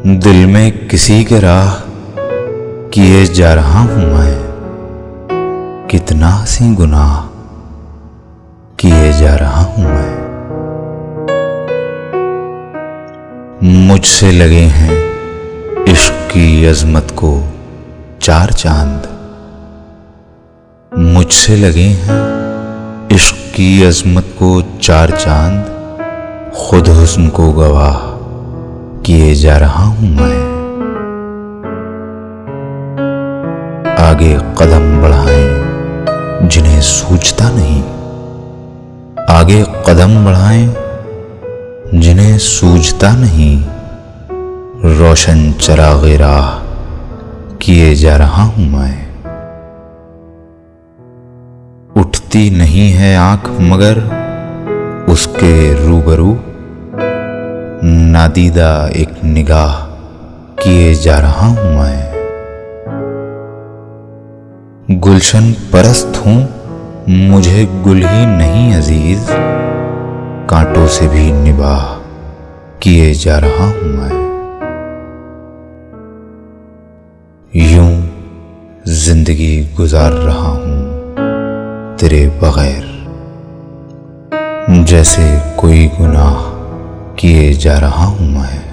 दिल में किसी के राह किए जा रहा हूं मैं, कितना सी गुनाह किए जा रहा हूं मैं। मुझसे लगे हैं इश्क की अजमत को चार चांद, मुझसे लगे हैं इश्क की अजमत को चार चांद, खुद हुस्न को गवाह किए जा रहा हूं मैं। आगे कदम बढ़ाएं जिन्हें सूझता नहीं, आगे कदम बढ़ाएं जिन्हें सूझता नहीं, रोशन चरागे राह किए जा रहा हूं मैं। उठती नहीं है आंख मगर उसके रूबरू, नादीदा एक निगाह किए जा रहा हूं मैं। गुलशन परस्त हूं मुझे गुल ही नहीं अजीज, कांटों से भी निबाह किए जा रहा हूं मैं। यूं जिंदगी गुजार रहा हूं तेरे बगैर, जैसे कोई गुनाह किए जा रहा हूं मैं।